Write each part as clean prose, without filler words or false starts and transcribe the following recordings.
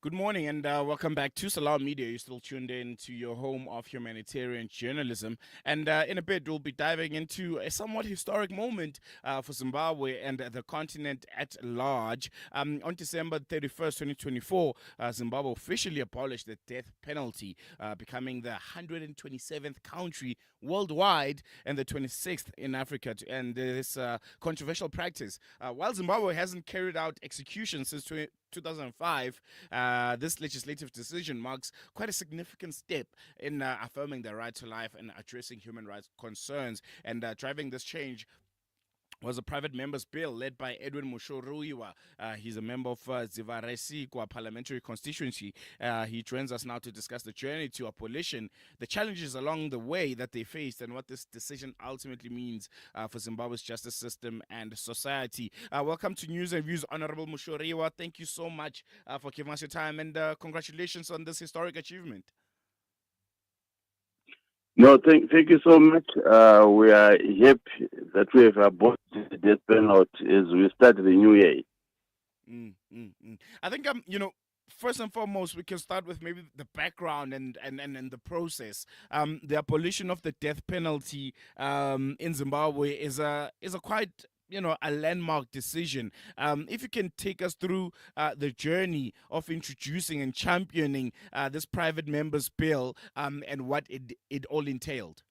Good morning and welcome back to Salam Media. You're still tuned in to your home of humanitarian journalism. And in a bit, we'll be diving into a somewhat historic moment for Zimbabwe and the continent at large. On December 31st, 2024, Zimbabwe officially abolished the death penalty, becoming the 127th country worldwide and the 26th in Africa to end this controversial practice. While Zimbabwe hasn't carried out execution since 2005, this legislative decision marks quite a significant step in affirming the right to life and addressing human rights concerns. And driving this change was a private member's bill led by Edwin Mushoriwa. He's a member of Dzivarasekwa parliamentary constituency. He joins us now to discuss the journey to abolition, the challenges along the way that they faced, and what this decision ultimately means for Zimbabwe's justice system and society. Welcome to News and Views, Honorable Mushoriwa. Thank you so much for giving us your time, and congratulations on this historic achievement. No, thank you so much. We are happy that we have abolished the death penalty as we start the new year. I think first and foremost, we can start with maybe the background and the process. The abolition of the death penalty in Zimbabwe is a quite a landmark decision. If you can take us through the journey of introducing and championing this private member's bill and what it all entailed.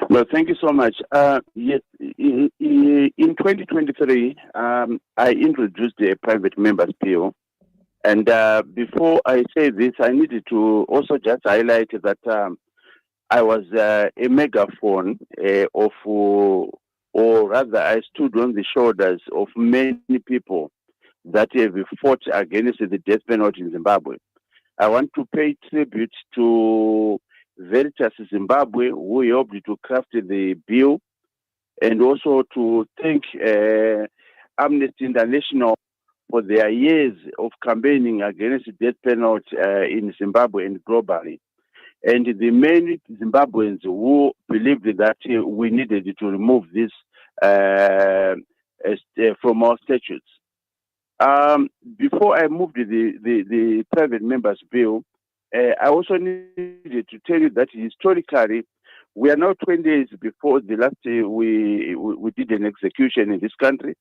Well, thank you so much. Yes, in 2023, I introduced a private member's bill. And before I say this, I needed to also just highlight that I was a megaphone or rather, I stood on the shoulders of many people that have fought against the death penalty in Zimbabwe. I want to pay tribute to Veritas Zimbabwe, who helped to craft the bill, and also to thank Amnesty International for their years of campaigning against the death penalty in Zimbabwe and globally. And the many Zimbabweans who believed that we needed to remove this from our statutes. Before I moved the private members bill, I also needed to tell you that historically, we are now 20 years before the last we did an execution in this country.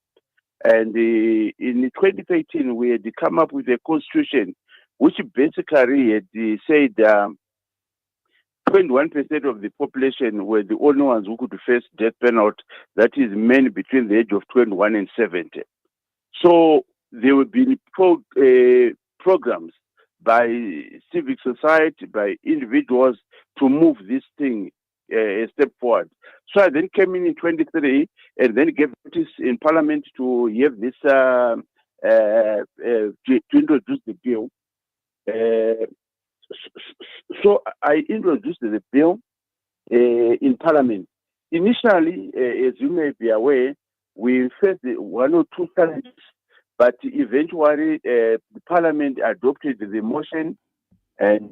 And in 2013, we had come up with a constitution which basically had said 21% of the population were the only ones who could face death penalty, that is men between the age of 21 and 70. So there will be programs by civic society, by individuals to move this thing a step forward. So I then came in 23 and then gave notice in Parliament to have this, to introduce the bill. So I introduced the bill in Parliament. Initially, as you may be aware, we faced one or two challenges, but eventually the Parliament adopted the motion, and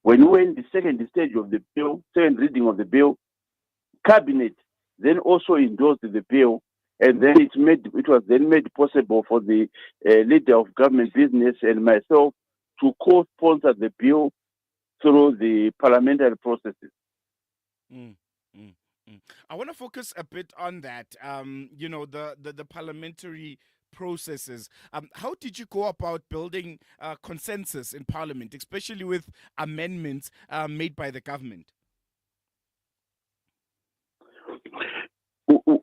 when we were in the second stage of the bill, second reading of the bill, Cabinet then also endorsed the bill, and then it was then made possible for the leader of government business and myself to co-sponsor the bill through the parliamentary processes. I want to focus a bit on that. The parliamentary processes. How did you go about building consensus in Parliament, especially with amendments made by the government?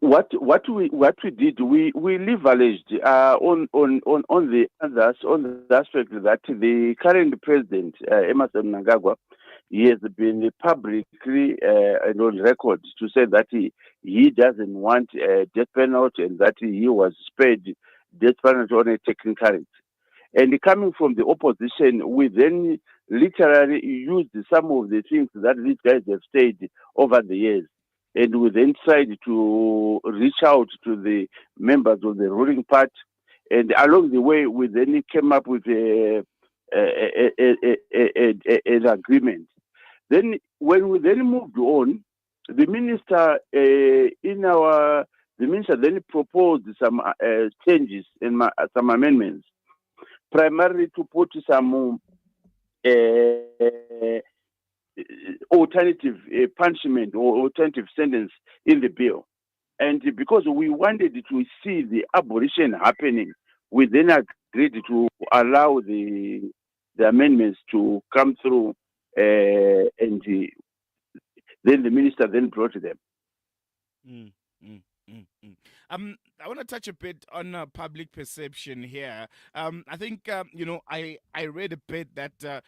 What we did, we leveraged on the others, on the aspect that the current president Emerson Mnangagwa, he has been publicly and on record to say that he doesn't want death penalty and that he was spared death penalty on a technicality. And coming from the opposition, we then literally used some of the things that these guys have said over the years. And we then tried to reach out to the members of the ruling party. And along the way, we then came up with an agreement. Then, when we then moved on, the minister in our the minister then proposed some changes and some amendments, primarily to put some alternative punishment or alternative sentence in the bill. And because we wanted to see the abolition happening, we then agreed to allow the amendments to come through, and then the minister then brought them. Mm, mm, mm, mm. I want to touch a bit on public perception here. I think I read a bit that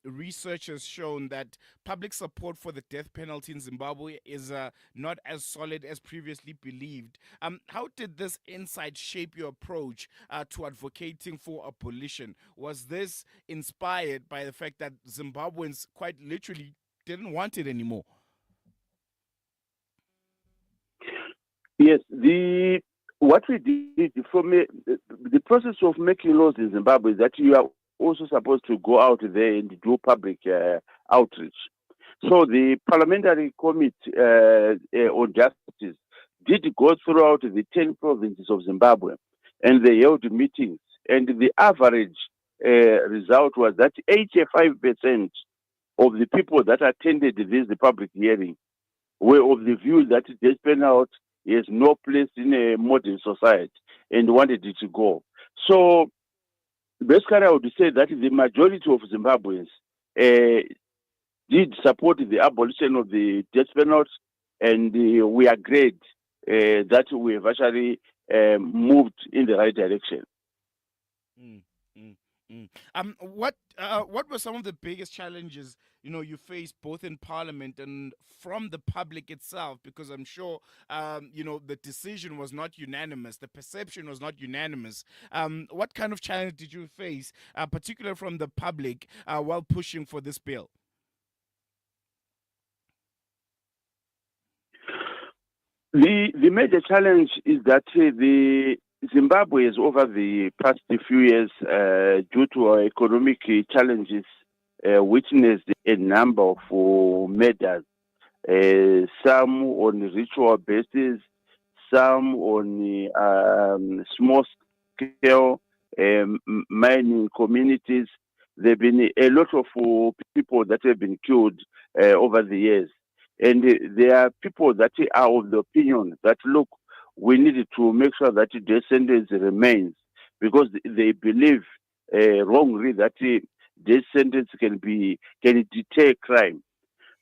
research has shown that public support for the death penalty in Zimbabwe is not as solid as previously believed. How did this insight shape your approach to advocating for abolition? Was this inspired by the fact that Zimbabweans quite literally didn't want it anymore? Yes, what we did from the process of making laws in Zimbabwe is that you are also supposed to go out there and do public outreach. So the parliamentary committee on justice did go throughout the 10 provinces of Zimbabwe, and they held meetings. And the average result was that 85% of the people that attended this public hearing were of the view that death penalty has no place in a modern society and wanted it to go. So basically, I would say that the majority of Zimbabweans did support the abolition of the death penalty, and we agreed that we have actually moved in the right direction. Mm, mm, mm. What were some of the biggest challenges you faced both in Parliament and from the public itself? Because I'm sure the decision was not unanimous, the perception was not unanimous. What kind of challenge did you face, particularly from the public, while pushing for this bill? The major challenge is that the Zimbabwe has, over the past few years, due to our economic challenges, witnessed a number of murders, some on ritual basis, some on small scale mining communities. There have been a lot of people that have been killed over the years. And there are people that are of the opinion that, look, we need to make sure that death sentence remains, because they believe wrongly that death sentence can deter crime.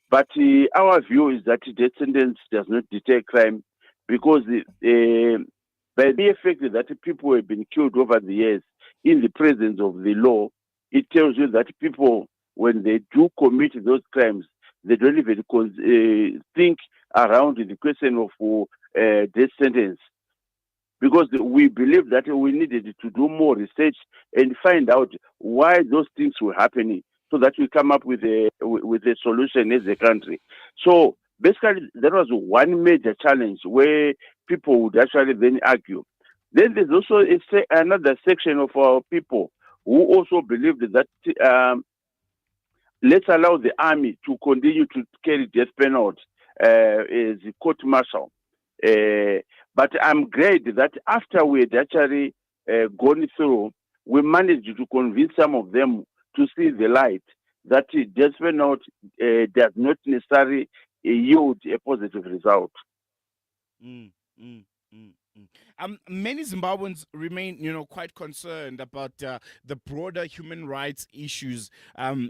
But our view is that death sentence does not deter crime, because by the effect that people have been killed over the years in the presence of the law, it tells you that people, when they do commit those crimes, they don't even think around the question of death sentence, because we believe that we needed to do more research and find out why those things were happening, so that we come up with a solution as a country. So basically, that was one major challenge where people would actually then argue. Then there's also another section of our people who also believed that let's allow the army to continue to carry death penalty as a court martial. But I'm glad that after we had actually gone through, we managed to convince some of them to see the light, that death penalty does not necessarily yield a positive result. Mm, mm, mm, mm. Many Zimbabweans remain, quite concerned about the broader human rights issues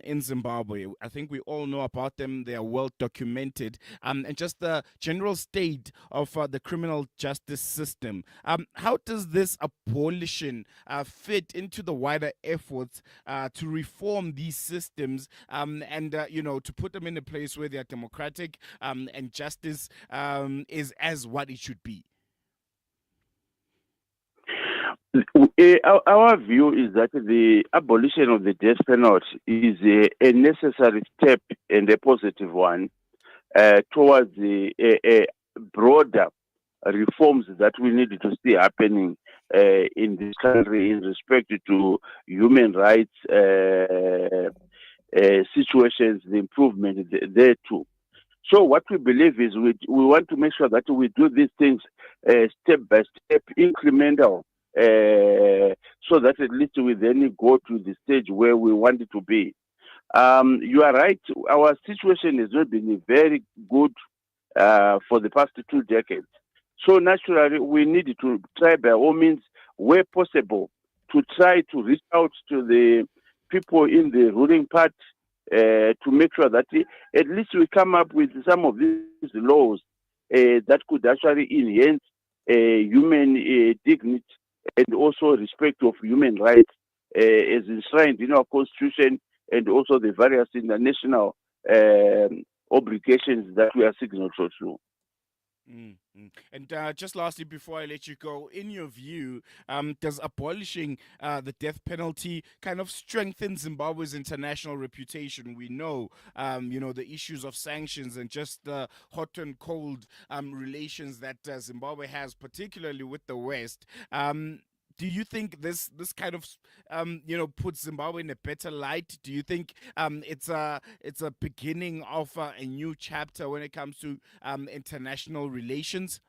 in Zimbabwe. I think we all know about them; they are well documented, and just the general state of the criminal justice system. How does this abolition fit into the wider efforts to reform these systems, and to put them in a place where they are democratic, and justice is as what it should be? Our view is that the abolition of the death penalty is a necessary step and a positive one towards a broader reforms that we need to see happening in this country in respect to human rights situations, the improvement there too. So what we believe is we want to make sure that we do these things step by step, incremental, so that at least we then go to the stage where we want it to be. You are right. Our situation has not been very good for the past 2 decades. So naturally, we need to try by all means, where possible, to try to reach out to the people in the ruling part to make sure that at least we come up with some of these laws that could actually enhance human dignity and also respect of human rights as enshrined in our constitution and also the various international obligations that we are signatory to. And just lastly, before I let you go, in your view, does abolishing the death penalty kind of strengthen Zimbabwe's international reputation? We know, the issues of sanctions and just the hot and cold relations that Zimbabwe has, particularly with the West. Do you think this kind of puts Zimbabwe in a better light? Do you think it's a beginning of a new chapter when it comes to international relations?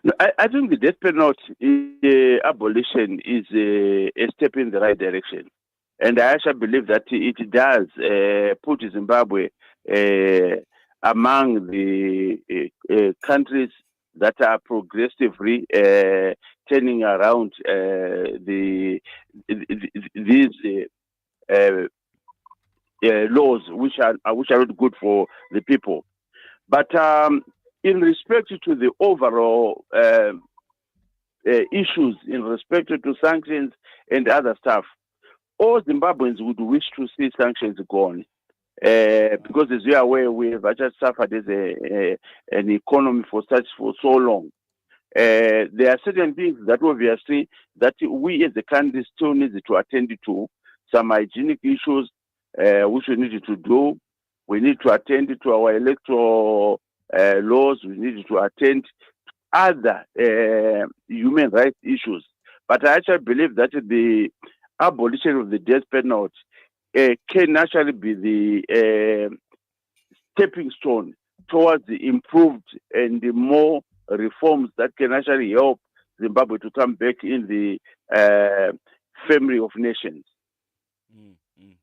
No, I think the death penalty abolition is a step in the right direction. And I actually believe that it does put Zimbabwe uh, among the countries that are progressively turning around these laws, which are not good for the people. But in respect to the overall issues in respect to sanctions and other stuff, all Zimbabweans would wish to see sanctions gone. Because as you are aware, we have actually suffered as an economy for so long. There are certain things that obviously that we as a country still need to attend to. Some hygienic issues which we need to do. We need to attend to our electoral laws. We need to attend other human rights issues. But I actually believe that the abolition of the death penalty can actually be the stepping stone towards the improved and the more reforms that can actually help Zimbabwe to come back in the family of nations.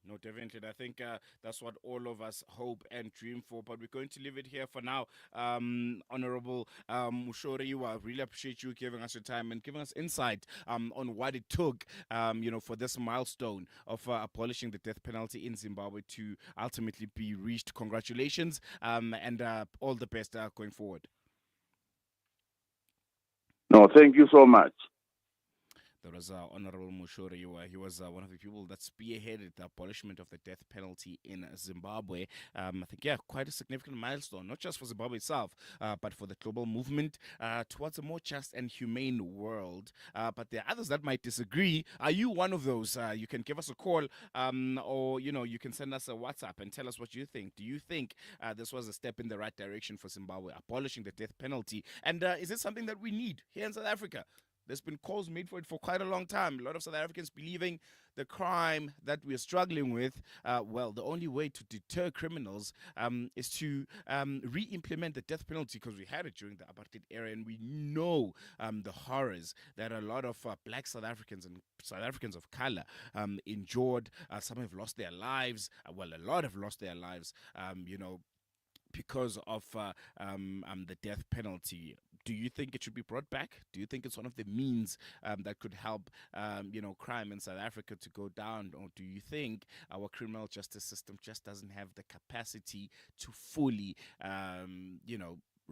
No, definitely. I think that's what all of us hope and dream for. But we're going to leave it here for now. Honorable Mushoriwa, I really appreciate you giving us your time and giving us insight on what it took, for this milestone of abolishing the death penalty in Zimbabwe to ultimately be reached. Congratulations, and all the best going forward. No, thank you so much. That was Honorable Mushoriwa. He was one of the people that spearheaded the abolishment of the death penalty in Zimbabwe. I think, yeah, quite a significant milestone, not just for Zimbabwe itself, but for the global movement towards a more just and humane world. But there are others that might disagree. Are you one of those? You can give us a call, or you can send us a WhatsApp and tell us what you think. Do you think this was a step in the right direction for Zimbabwe, abolishing the death penalty? And is it something that we need here in South Africa? There's been calls made for it for quite a long time. A lot of South Africans believing the crime that we're struggling with, the only way to deter criminals is to re-implement the death penalty, because we had it during the apartheid era, and we know the horrors that a lot of black South Africans and South Africans of color endured. Some have lost their lives. A lot have lost their lives. Because of the death penalty. Do you think it should be brought back? Do you think it's one of the means that could help, crime in South Africa to go down? Or do you think our criminal justice system just doesn't have the capacity to fully,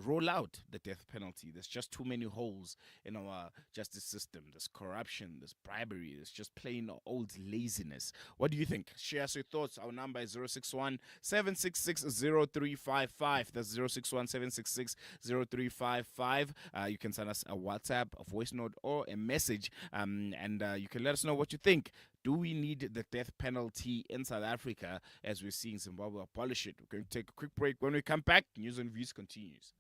roll out the death penalty? There's just too many holes in our justice system. There's corruption, there's bribery, there's just plain old laziness. What do you think? Share us your thoughts. Our number is 061 766 0355. That's 061 766 0355. You can send us a WhatsApp, a voice note, or a message, and you can let us know what you think. Do we need the death penalty in South Africa as we're seeing Zimbabwe abolish it? We're going to take a quick break. When we come back, News and Views continues.